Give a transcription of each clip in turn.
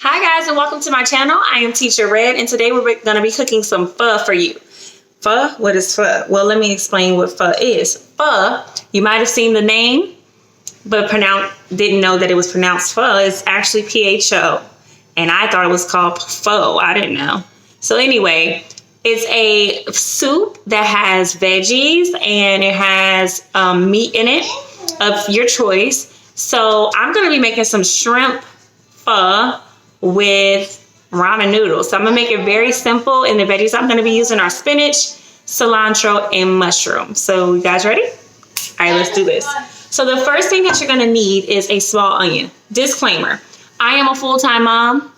Hi guys and welcome to my channel. I am Teacher Red and today we're going to be cooking some pho for you. Pho? What is pho? Well, let me explain what pho is. Pho, you might have seen the name but didn't know that it was pronounced pho. It's actually P-H-O and I thought it was called pho. I didn't know. So anyway, it's a soup that has veggies and it has meat in it of your choice. So I'm going to be making some shrimp pho with ramen noodles. So I'm gonna make it very simple, and the veggies I'm gonna be using are spinach, cilantro, and mushroom. So you guys ready? All right, let's do this. So the first thing that you're gonna need is a small onion. Disclaimer, I am a full-time mom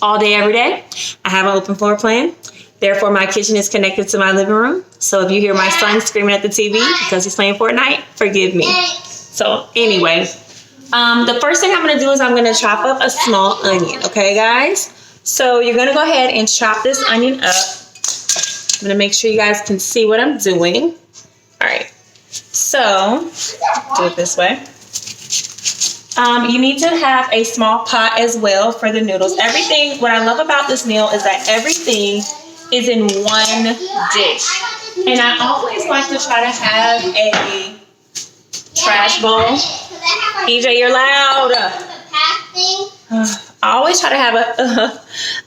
all day, every day. I have an open floor plan. Therefore, my kitchen is connected to my living room. So if you hear my son screaming at the TV because he's playing Fortnite, forgive me. So anyway, the first thing I'm going to do is I'm going to chop up a small onion. Okay, guys? So you're going to go ahead and chop this onion up. I'm going to make sure you guys can see what I'm doing. All right. So do it this way. You need to have a small pot as well for the noodles. Everything, what I love about this meal is that everything is in one dish. And I always like to try to have a trash bowl. EJ, you're loud. I always try to have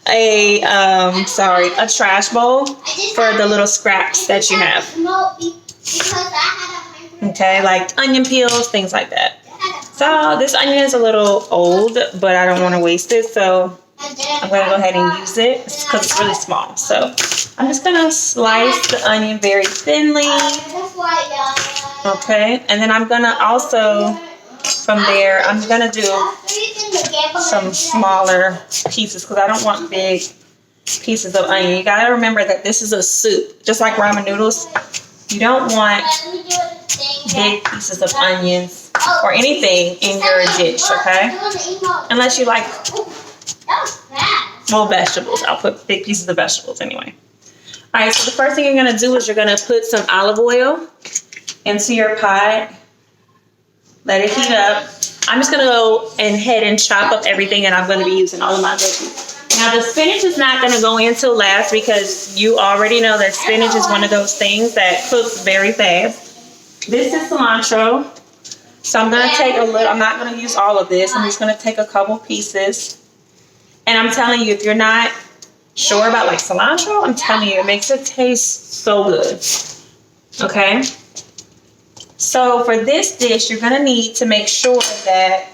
a trash bowl for the little scraps that you have. Okay, like onion peels, things like that. So this onion is a little old, but I don't want to waste it, so I'm going to go ahead and use it because it's really small. So I'm just going to slice the onion very thinly. Okay, and then I'm going to also, from there, I'm going to do some smaller pieces because I don't want big pieces of onion. You got to remember that this is a soup. Just like ramen noodles, you don't want big pieces of onions or anything in your dish, okay? Unless you like, well, vegetables. I'll put big pieces of vegetables anyway. All right, so the first thing you're going to do is you're going to put some olive oil into your pot. Let it heat up. I'm just going to go ahead and chop up everything, and I'm going to be using all of my veggies. Now, the spinach is not going to go in till last because you already know that spinach is one of those things that cooks very fast. This is cilantro. So I'm going to take a little, I'm not going to use all of this. I'm just going to take a couple pieces. And I'm telling you, if you're not sure about like cilantro, I'm telling you, it makes it taste so good. Okay? So for this dish, you're going to need to make sure that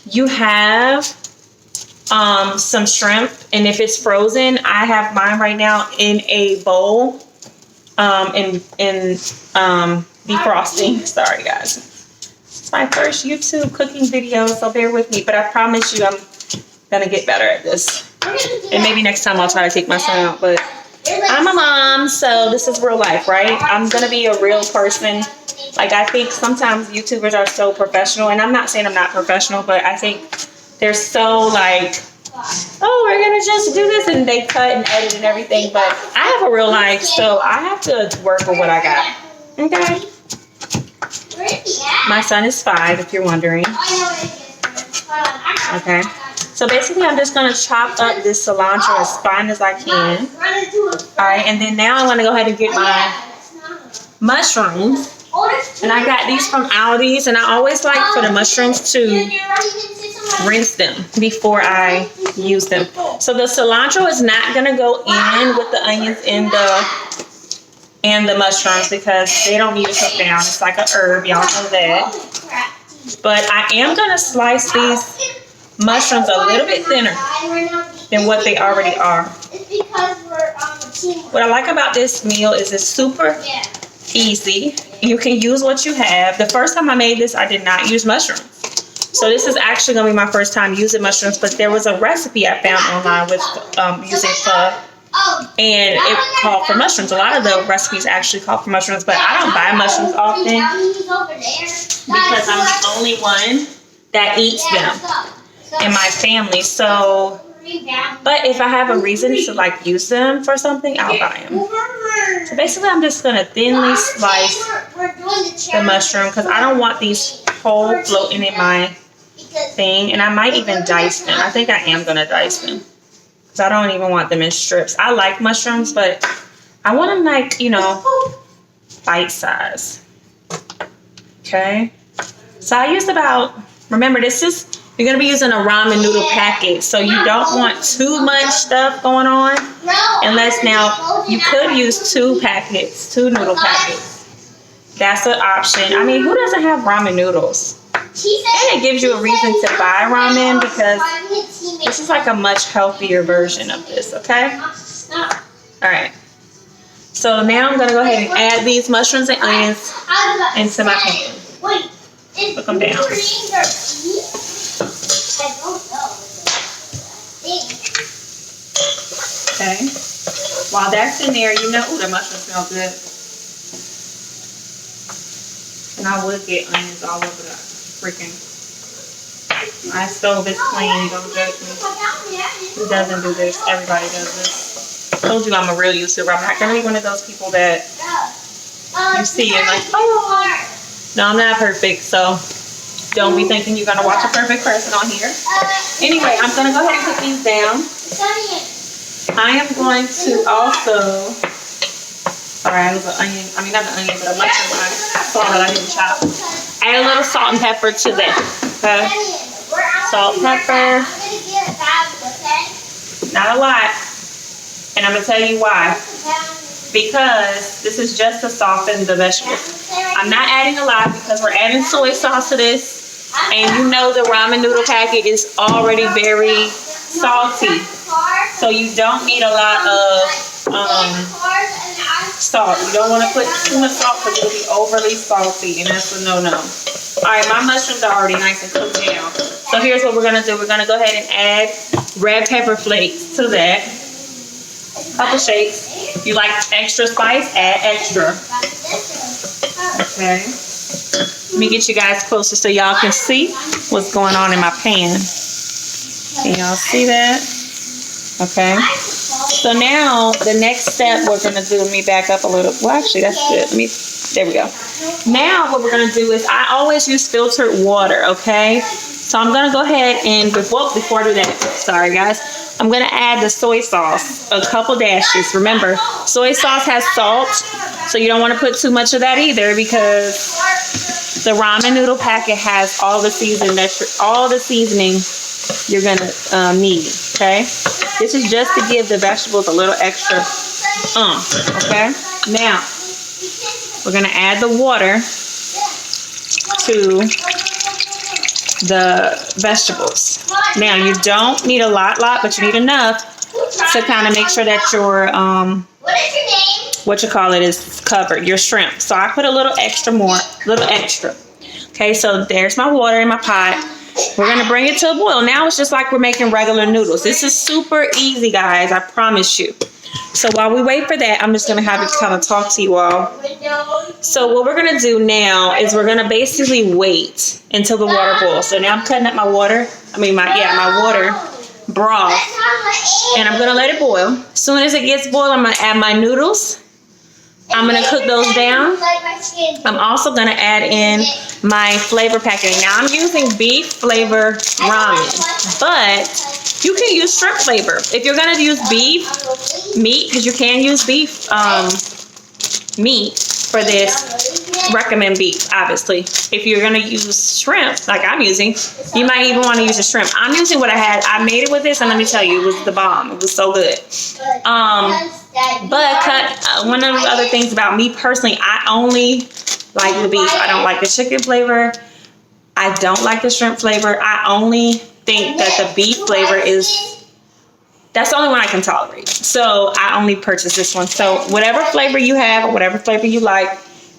you have some shrimp. And if it's frozen, I have mine right now in a bowl in defrosting. Sorry, guys. It's my first YouTube cooking video, so bear with me. But I promise you I'm going to get better at this. And maybe next time I'll try to take my son out. But I'm a mom, so this is real life, right? I'm going to be a real person. Like, I think sometimes YouTubers are so professional, and I'm not saying I'm not professional, but I think they're so like, oh, we're going to just do this, and they cut and edit and everything, but I have a real life, so I have to work with what I got, okay? My son is 5, if you're wondering. Okay, so basically I'm just going to chop up this cilantro as fine as I can. All right, and then now I'm going to go ahead and get my mushrooms. And I got these from Aldi's, and I always like for the mushrooms to rinse them before I use them. So the cilantro is not going to go in with the onions and the mushrooms because they don't need to cook down. It's like a herb, y'all know that. But I am going to slice these mushrooms a little bit thinner than what they already are. What I like about this meal is it's super easy. You can use what you have. The first time I made this, I did not use mushrooms. So this is actually going to be my first time using mushrooms, but there was a recipe I found online with using pho, and it called for mushrooms. A lot of the recipes actually call for mushrooms, but I don't buy mushrooms often because I'm the only one that eats them in my family. So, but if I have a reason to like use them for something, I'll buy them. So basically, I'm just going to thinly slice the mushroom because I don't want these whole floating in my thing, and I might even dice them. I think I am gonna dice them because I don't even want them in strips. I like mushrooms, but I want them like, you know, bite size. Okay, so I used about, remember this is, you're gonna be using a ramen noodle packet, so you don't want too much stuff going on. Unless now you could use 2 noodle packets. That's an option. I mean, who doesn't have ramen noodles? And it gives you a reason to buy ramen because this is like a much healthier version of this, okay? All right. So now I'm going to go ahead and add these mushrooms and onions into my pan. Put them down. Okay. While that's in there, you know, ooh, the mushrooms smell good. And I would get onions all over the freaking. My stove is clean. Don't judge me. Who doesn't do this? Everybody does this. I told you I'm a real YouTuber. I'm not gonna be one of those people that you see and like, oh. No, I'm not perfect, so don't be thinking you're gonna watch a perfect person on here. Anyway, I'm gonna go ahead and put these down. I am going to also, alright, the onion, I mean not the onion, but a mushroom I saw that I didn't chop. Add a little salt and pepper to that. Okay. Salt, pepper. Not a lot. And I'm gonna tell you why. Because this is just to soften the vegetables. I'm not adding a lot because we're adding soy sauce to this. And you know the ramen noodle packet is already very salty. So you don't need a lot of salt. You don't want to put too much salt because it'll be overly salty, and that's a no-no. Alright, my mushrooms are already nice and cooked down. So here's what we're going to do. We're going to go ahead and add red pepper flakes to that. Couple shakes. If you like extra spice, add extra. Okay. Let me get you guys closer so y'all can see what's going on in my pan. Can y'all see that? Okay. So now the next step we're going to do, let me back up a little. Well, actually, that's good. There we go. Now what we're going to do is I always use filtered water, okay? So I'm going to go ahead and, before I do that, sorry guys, I'm going to add the soy sauce, a couple dashes. Remember, soy sauce has salt, so you don't want to put too much of that either because the ramen noodle packet has all the seasoning you're going to need, okay? This is just to give the vegetables a little extra okay? Now, we're going to add the water to the vegetables. Now, you don't need a lot, but you need enough to kind of make sure that your, what is your name? What you call it is covered, your shrimp. So I put a little extra. Okay, so there's my water in my pot. We're going to bring it to a boil. Now it's just like we're making regular noodles. This is super easy, guys. I promise you. So while we wait for that, I'm just going to have to kind of talk to you all. So what we're going to do now is we're going to basically wait until the water boils. So now I'm cutting up my water. My water broth. And I'm going to let it boil. As soon as it gets boiled, I'm going to add my noodles. I'm going to cook those down. I'm also going to add in my flavor packaging. Now, I'm using beef flavor ramen, but you can use shrimp flavor. If you're going to use beef meat, because you can use beef meat for this, recommend beef, obviously. If you're going to use shrimp, like I'm using, you might even want to use a shrimp. I'm using what I had. I made it with this, and let me tell you, it was the bomb. It was so good. But one of the other things about me personally, I only like the beef. I don't like the chicken flavor. I don't like the shrimp flavor. I only think that the beef flavor that's the only one I can tolerate. So I only purchase this one. So whatever flavor you have or whatever flavor you like,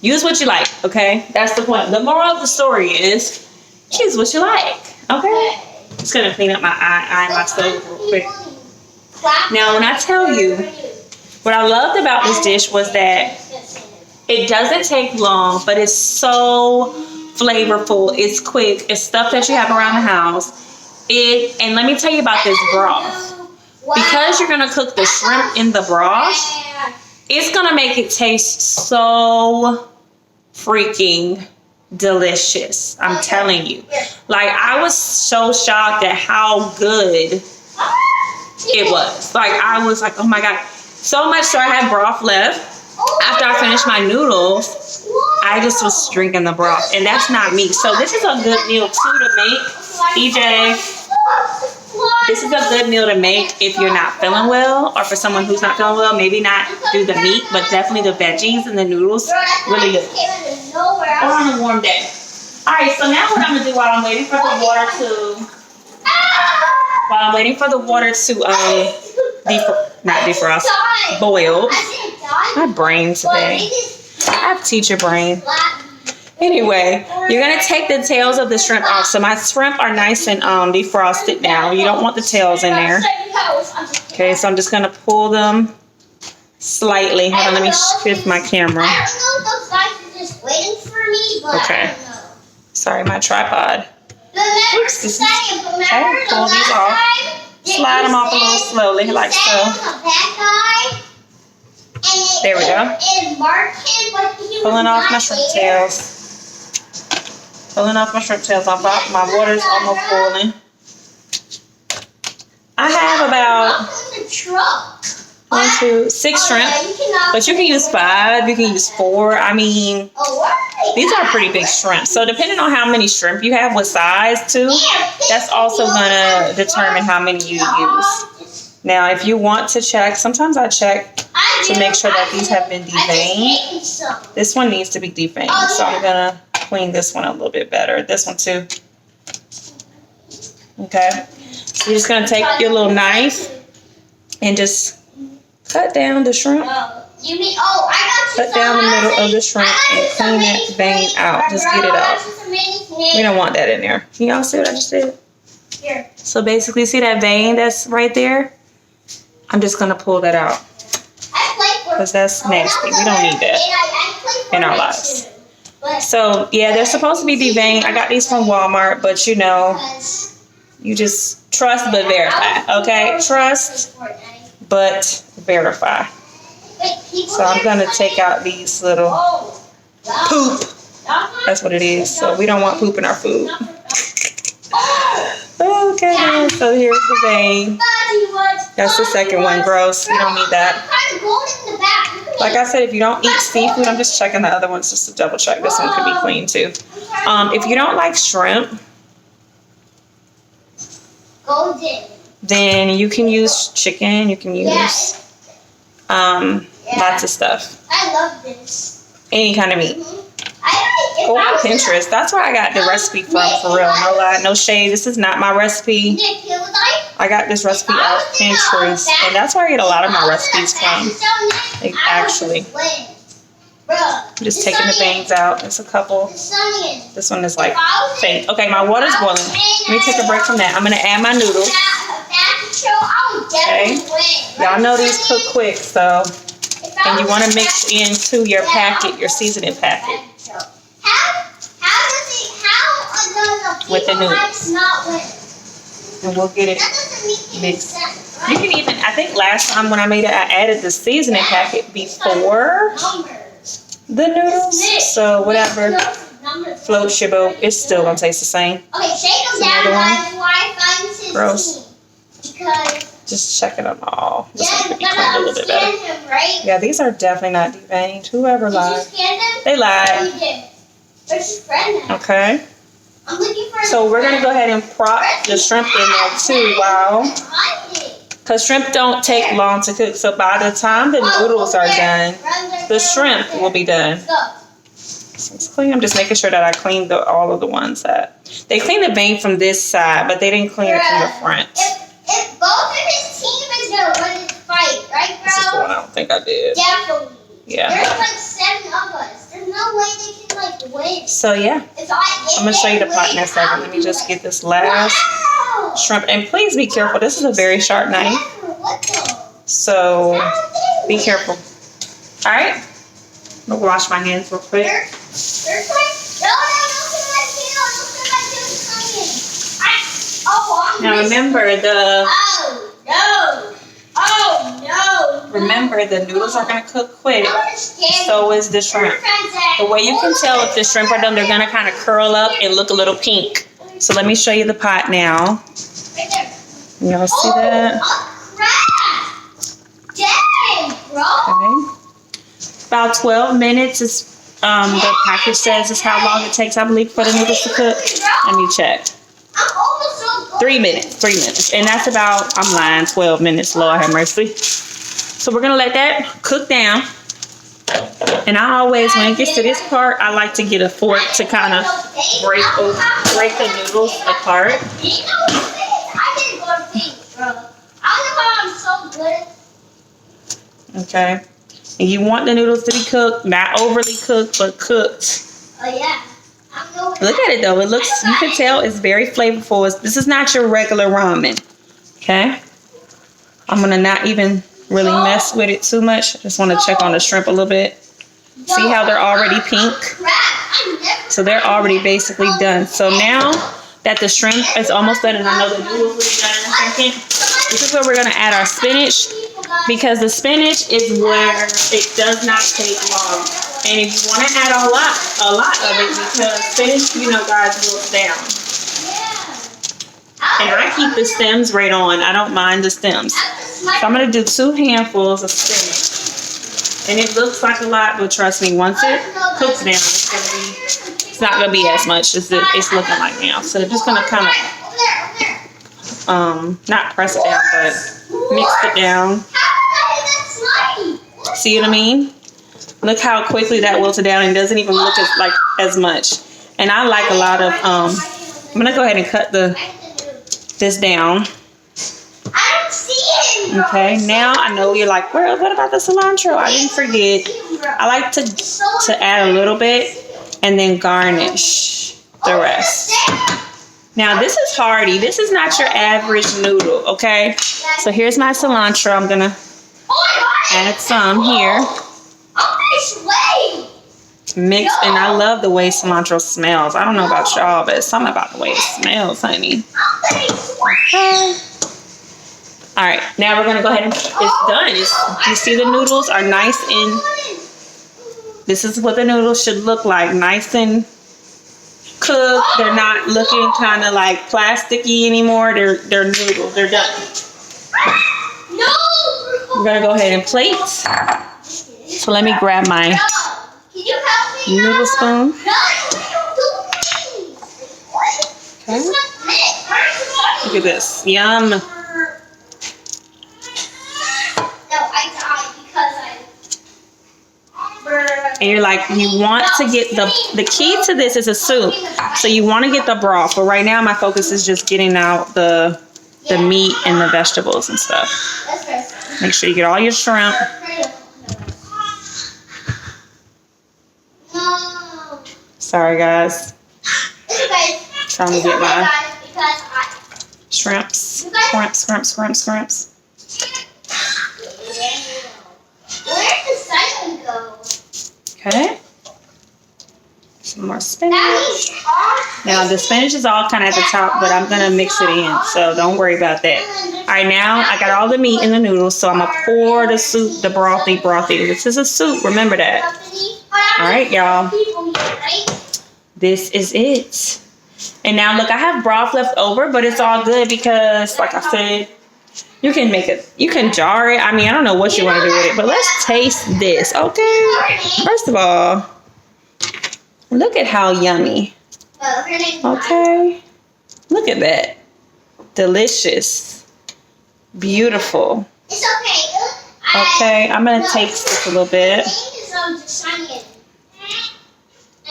use what you like, okay? That's the point. The moral of the story is choose what you like, okay? Just gonna clean up my eye and my stove real quick. Now, when I tell you, what I loved about this dish was that it doesn't take long, but it's so flavorful. It's quick. It's stuff that you have around the house. And let me tell you about this broth. Because you're going to cook the shrimp in the broth, it's going to make it taste so freaking delicious. I'm telling you. Like, I was so shocked at how good it was. Like, I was like, oh my God. So much so I had broth left. After I finished my noodles, I just was drinking the broth. And that's not me. So this is a good meal too to make. EJ, this is a good meal to make if you're not feeling well, or for someone who's not feeling well. Maybe not do the meat, but definitely the veggies and the noodles. Really good. Or on a warm day. All right, so now what I'm gonna do while I'm waiting for the water to not defrost, boil. My brain today. I have teacher brain. Anyway, you're going to take the tails of the shrimp off. So my shrimp are nice and defrosted now. You don't want the tails in there. Okay, so I'm just going to pull them slightly. Hold on, let me shift my camera. I don't know if those guys are just waiting for me, but okay. I don't know. Sorry, my tripod. Oops, this is, okay, pull these off. Slide them off a little slowly, like so. There we go. Pulling off my shrimp tails. Pulling off my shrimp tails. My water's almost boiling. I have about 6 shrimp, but you can use 5. You can use 4. I mean, these are pretty big shrimp. So depending on how many shrimp you have, what size too, that's also gonna determine how many you use. Now, if you want to check, sometimes I check to make sure that these have been deveined. This one needs to be deveined, so I'm gonna clean this one a little bit better. This one too. Okay, so you're just gonna take your little knife and just cut down the shrimp. Cut down the middle of the shrimp and clean that vein out. Just get it out. We don't want that in there. Can y'all see what I just did? Here. So basically, see that vein that's right there? I'm just gonna pull that out because that's nasty. We don't need that in our lives. So yeah, they're supposed to be deveined. I got these from Walmart, but you know, you just trust but verify. Okay, trust but verify. So I'm gonna take out these little poop. That's what it is. So we don't want poop in our food. Okay, so here's the vein. That's the second one. Gross. We don't need that. Like I said, if you don't eat seafood, I'm just checking the other ones just to double check. This one could be clean too. If you don't like shrimp, then you can use chicken. You can use lots of stuff. I love this. Any kind of meat. Go on Pinterest. That's where I got the recipe from, for real. No lie, no shade. This is not my recipe. I got this recipe off Pinterest, and that's where I get a lot of my recipes from. Like, actually. I'm just taking the veins out. There's a couple. This one is like fake. Okay, my water's boiling. Let me take a break from that. I'm going to add my noodles. Okay. Y'all know these cook quick, so. And you want to mix into your packet, your seasoning packet. With the noodles. And we'll get it mixed. You can even, I think last time when I made it, I added the seasoning packet before the noodles. So whatever floats your boat, it's still going to taste the same. Okay, shake them down, guys, while I find 16. Gross. Because just checking them all. This one could be cleaned a little bit better. Right? Yeah, these are definitely not deveined. Whoever lied. Did you scan them? They lied. You did. Where's your friend now? Okay. I'm looking for So we're going to go ahead and prop the shrimp in there too, wow. Because shrimp don't take long to cook. So by the time the noodles are done, the shrimp will be done. So it's clean. I'm just making sure that I cleaned all of the ones that... They cleaned the vein from this side, but they didn't clean it from the front. If both of his team is going to win this fight, right, bro? This is the one I don't think I did. Definitely. Yeah. There's like 7 of us. There's no way they can like win. So yeah, I'm gonna show you the pot in a second. Let me just get this last shrimp, and please be careful. This is a very sharp knife, so be careful. All right, I'm gonna wash my hands real quick. Now remember the. Oh no! Oh no! Remember, the noodles are going to cook quick. So is the shrimp. The way you can tell if the shrimp are done, they're going to kind of curl up and look a little pink. So let me show you the pot now. Y'all see that? Okay. About 12 minutes is the package says is how long it takes, I believe, for the noodles to cook. Let me check. 3 minutes. 3 minutes. And that's about, I'm lying, 12 minutes. Lord have mercy. So we're going to let that cook down. And I always, when it gets to this part, I like to get a fork to kind of break the noodles apart. Okay. And you want the noodles to be cooked, not overly cooked, but cooked. Oh, yeah. Look at it though. It looks, you can tell it's very flavorful. This is not your regular ramen. Okay. I'm going to not even really mess with it too much. I just want to check on the shrimp a little bit. See how they're already pink? So they're already basically done. So now that the shrimp is almost done, and I know the noodles will be done in a second, this is where we're going to add our spinach, because the spinach is where it does not take long. And if you want to add a lot of it, because spinach, you know, guys, wilts down. And I keep the stems right on. I don't mind the stems. So I'm going to do 2 handfuls of spinach. And it looks like a lot, but trust me, once it cooks down, it's not going to be as much as it's looking like now. So I'm just going to kind of, not press it down, but mix it down. See what I mean? Look how quickly that wilted down and doesn't even look as much. And I like a lot of, I'm going to go ahead and cut this down. I don't see it. Okay, now I know you're like, well, what about the cilantro? I didn't forget. I like to add a little bit and then garnish the rest. Now this is hearty. This is not your average noodle, okay? So here's my cilantro. I'm gonna add some here. Mix, and I love the way cilantro smells. I don't know about y'all, but it's something about the way it smells, honey. Okay. All right, now we're gonna go ahead and it's done. You see the noodles are nice and this is what the noodles should look like, nice and cooked. They're not looking kind of like plasticky anymore. They're noodles. They're done. We're gonna go ahead and plate. So let me grab my noodle spoon. Okay. Look at this. Yum. And you're like, you want to get the key to this is a soup. So you want to get the broth. But right now my focus is just getting out the meat and the vegetables and stuff. Make sure you get all your shrimp. Sorry guys. Trying to get my shrimps. Shrimps. Where did the cinnamon go? Okay. Some more spinach. Now the spinach is all kind of at the top, but I'm gonna mix it in, so don't worry about that. All right, now I got all the meat in the noodles, so I'm gonna pour the soup, the brothy. This is a soup, remember that. All right, y'all. This is it. And now look, I have broth left over, but it's all good because, like I said, you can make it, you can jar it. I mean, I don't know what you want to do with it, but let's taste this, okay? First of all, look at how yummy. Okay. Look at that. Delicious. Beautiful. It's okay. Okay, I'm going to taste this a little bit.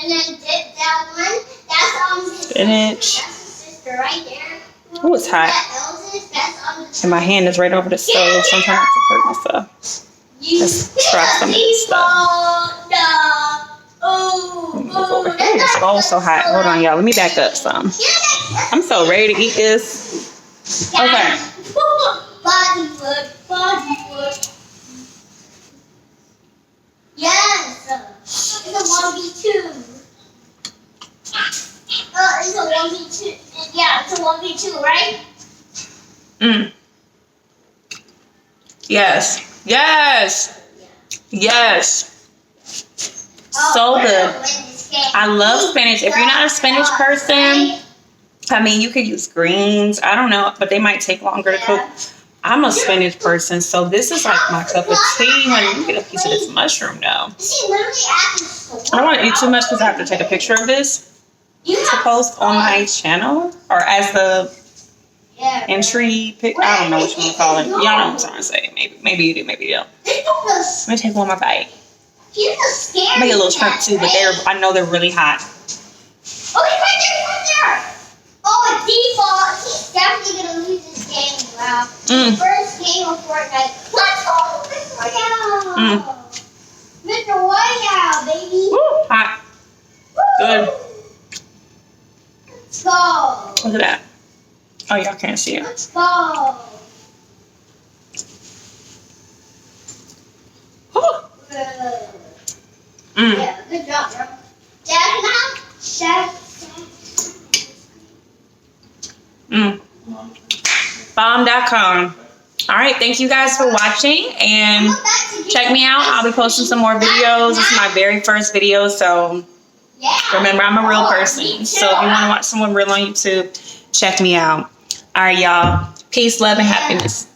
And then dip that one. That's spinach. That's his sister right there. Oh, it's hot. And my hand is right over the stove, so I'm trying not to hurt myself. Let's try some of this stuff. Oh, this bowl's so hot. Hold on, y'all. Let me back up some. I'm so ready to eat this. Okay. Bodywood. Yes. It's a 1v2. It's a 1v2. Yeah, it's a 1v2, right? Yes. Yes. Yes. So good. I love spinach. If you're not a spinach person, I mean, you could use greens. I don't know, but they might take longer to cook. I'm a spinach person, so this is like my cup of tea. Honey, you get a piece of this mushroom now. I don't want to eat too much because I have to take a picture of this to post on my channel or as the entry pic. I don't know what you want to call it. Y'all know what I'm trying to say. Maybe you do, maybe you don't. Let me take one more bite. Make a little shrimp too, but I know they're really hot. Oh, he's right there. Oh, default. He's definitely gonna lose this game. Wow. First game of Fortnite. Let's go, Mr. Whiteout. Mr. Whiteout, baby. Woo, hot. Good. Let's go. Look at that. Oh, y'all can't see it. Let's go. Woo. Yeah, good job, bro. Dad, Bomb.com. All right, thank you guys for watching and check me out. I'll be posting some more videos. This is my very first video, so remember, I'm a real person. So if you want to watch someone real on YouTube, check me out. All right, y'all. Peace, love, and happiness.